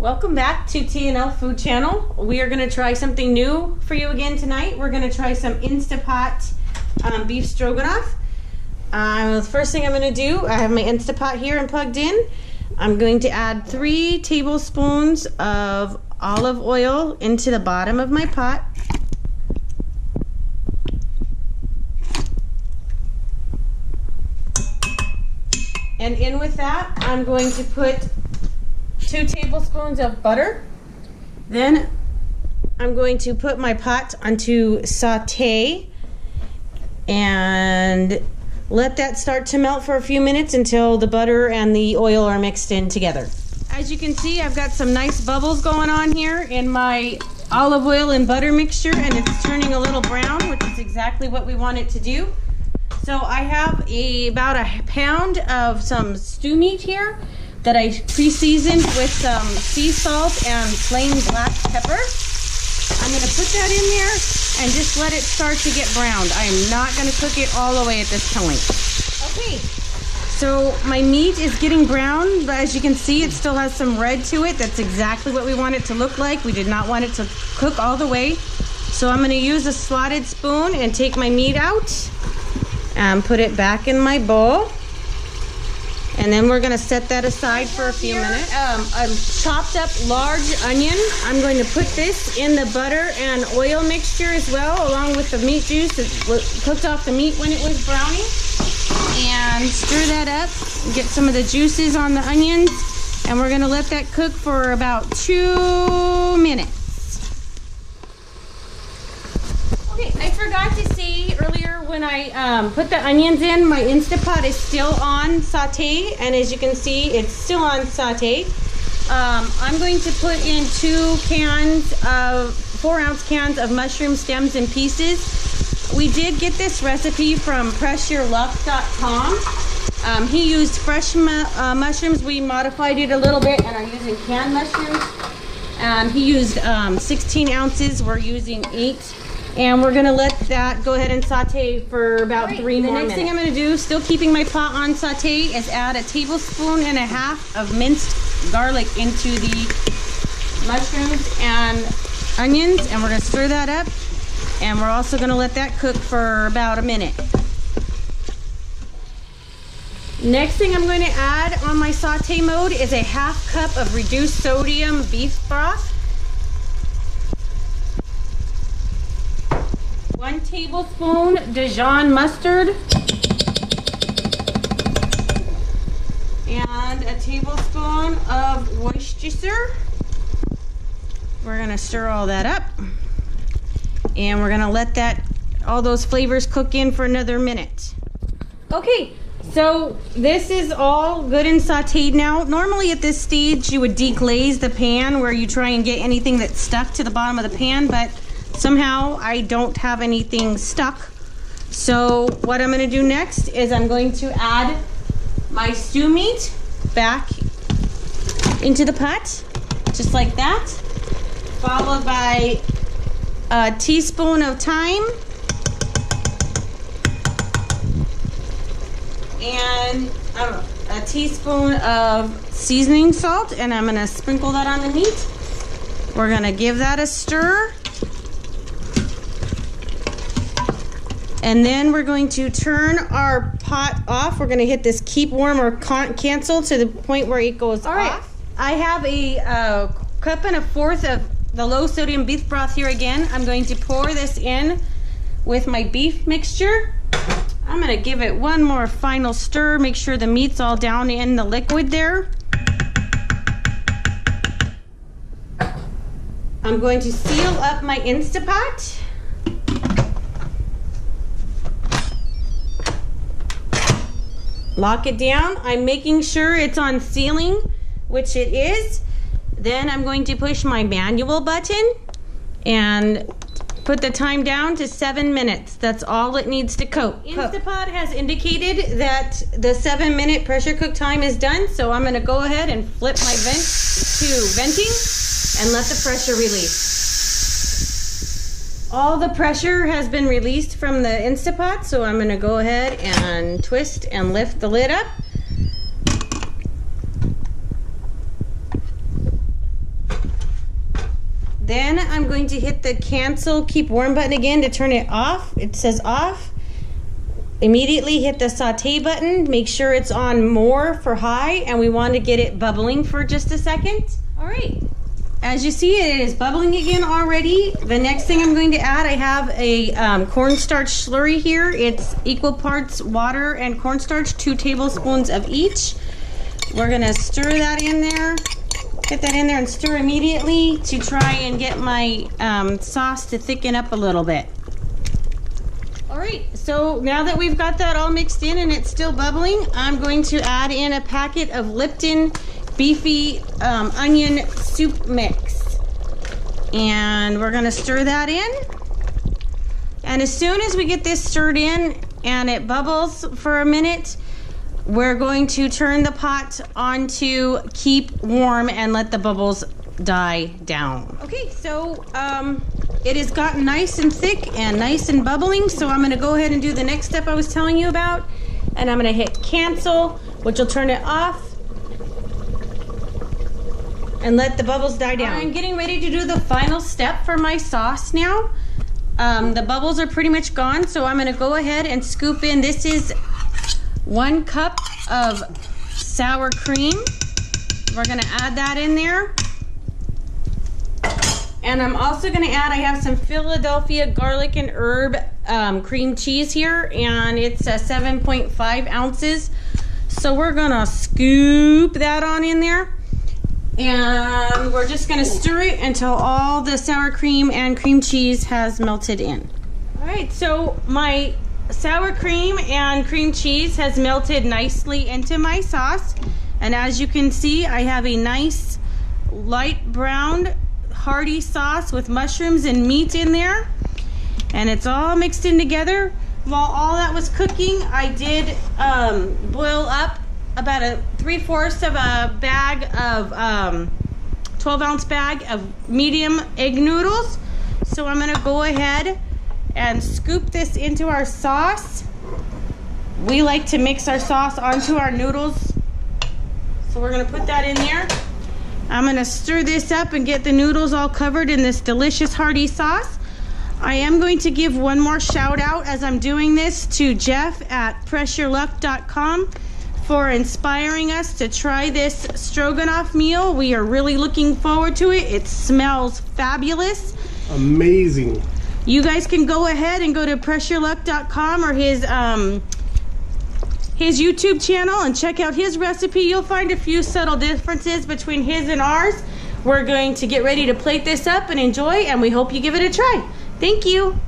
Welcome back to T&L Food Channel. We are going to try something new for you again tonight. We're going to try some Instapot beef stroganoff. The first thing I'm going to do, I have my Instapot here and plugged in. I'm going to add 3 tablespoons of olive oil into the bottom of my pot. And in with that, I'm going to put 2 tablespoons of butter. Then I'm going to put my pot onto saute and let that start to melt for a few minutes until the butter and the oil are mixed in together. As you can see, I've got some nice bubbles going on here in my olive oil and butter mixture, and it's turning a little brown, which is exactly what we want it to do. So I have about a pound of some stew meat here that I pre-seasoned with some sea salt and plain black pepper. I'm going to put that in there and just let it start to get browned. I am not going to cook it all the way at this point. Okay, so my meat is getting brown, but as you can see, it still has some red to it. That's exactly what we want it to look like. We did not want it to cook all the way. So I'm going to use a slotted spoon and take my meat out and put it back in my bowl. And then we're going to set that aside for a few minutes. A chopped up large onion. I'm going to put this in the butter and oil mixture as well, along with the meat juice that cooked off the meat when it was browning. And stir that up, get some of the juices on the onions, and we're going to let that cook for about 2 minutes. Okay, I forgot to say earlier when I put the onions in, my Instapot is still on saute, and as you can see, it's still on saute. I'm going to put in 4-ounce cans of mushroom stems and pieces. We did get this recipe from PressYourLuck.com. He used fresh mushrooms. We modified it a little bit and are using canned mushrooms. He used 16 ounces. We're using 8. And we're gonna let that go ahead and saute for about 3 more minutes. The next thing I'm gonna do, still keeping my pot on saute, is add 1.5 tablespoons of minced garlic into the mushrooms and onions, and we're gonna stir that up. And we're also gonna let that cook for about a minute. Next thing I'm going to add on my saute mode is 1/2 cup of reduced sodium beef broth. 1 tablespoon Dijon mustard, and 1 tablespoon of Worcestershire. We're gonna stir all that up, and we're gonna let all those flavors cook in for another minute. Okay, so this is all good and sauteed now. Normally at this stage you would deglaze the pan where you try and get anything that's stuck to the bottom of the pan, but somehow I don't have anything stuck. So what I'm going to do next is I'm going to add my stew meat back into the pot, just like that, followed by 1 teaspoon of thyme and 1 teaspoon of seasoning salt, and I'm going to sprinkle that on the meat. We're going to give that a stir. And then we're going to turn our pot off. We're going to hit this keep warm or cancel to the point where it goes off. I have a 1.25 cups of the low sodium beef broth here again. I'm going to pour this in with my beef mixture. I'm going to give it one more final stir. Make sure the meat's all down in the liquid there. I'm going to seal up my Instapot. Lock it down. I'm making sure it's on sealing, which it is. Then I'm going to push my manual button and put the time down to 7 minutes. That's all it needs to cook. Instapot has indicated that the 7-minute pressure cook time is done, so I'm going to go ahead and flip my vent to venting and let the pressure release. All the pressure has been released from the Instapot, so I'm going to go ahead and twist and lift the lid up. Then I'm going to hit the cancel keep warm button again to turn it off. It says off. Immediately hit the saute button. Make sure it's on more for high, and we want to get it bubbling for just a second. All right. As you see, it is bubbling again already. The next thing I'm going to add, I have a cornstarch slurry here. It's equal parts water and cornstarch, 2 tablespoons of each. We're gonna stir that in there. Get that in there and stir immediately to try and get my sauce to thicken up a little bit. All right, so now that we've got that all mixed in and it's still bubbling, I'm going to add in a packet of Lipton beefy onion soup mix. And we're gonna stir that in. And as soon as we get this stirred in and it bubbles for a minute, we're going to turn the pot on to keep warm and let the bubbles die down. Okay, so it has gotten nice and thick and nice and bubbling, so I'm gonna go ahead and do the next step I was telling you about, and I'm gonna hit cancel, which will turn it off and let the bubbles die down. I'm getting ready to do the final step for my sauce now. The bubbles are pretty much gone, so I'm gonna go ahead and scoop in. This is 1 cup of sour cream. We're gonna add that in there. And I'm also gonna add, I have some Philadelphia garlic and herb cream cheese here, and it's 7.5 ounces. So we're gonna scoop that on in there. And we're just gonna stir it until all the sour cream and cream cheese has melted in. All right, so my sour cream and cream cheese has melted nicely into my sauce. And as you can see, I have a nice light brown hearty sauce with mushrooms and meat in there. And it's all mixed in together. While all that was cooking, I did boil up about 3/4 of a bag of 12-ounce bag of medium egg noodles. So I'm gonna go ahead and scoop this into our sauce. We like to mix our sauce onto our noodles. So we're gonna put that in there. I'm gonna stir this up and get the noodles all covered in this delicious hearty sauce. I am going to give one more shout out as I'm doing this to Jeff at PressureLuck.com for inspiring us to try this stroganoff meal. We are really looking forward to it. It smells fabulous. Amazing. You guys can go ahead and go to PressureLuck.com or his YouTube channel and check out his recipe. You'll find a few subtle differences between his and ours. We're going to get ready to plate this up and enjoy, and we hope you give it a try. Thank you.